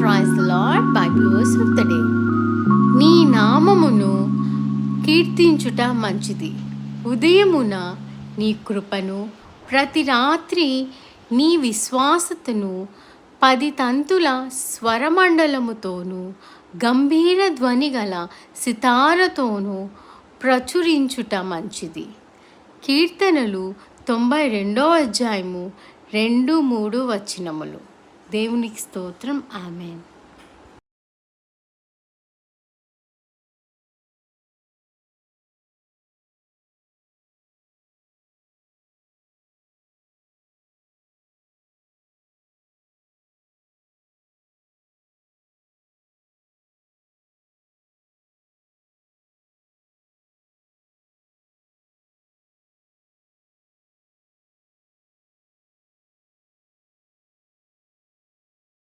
Praise the Lord. Bible verse of the day. నీ నామమును కీర్తించుట మంచిది. ఉదయమున నీ కృపను, ప్రతి రాత్రి నీ విశ్వాసతను 10 తంతుల స్వరమండలముతోనూ గంభీర ధ్వని గల సితారతోనూ ప్రచురించుట మంచిది. కీర్తనలు 92 అధ్యాయము 2-3 వచనములు. దేవునికి స్తోత్రం. ఆమేన్.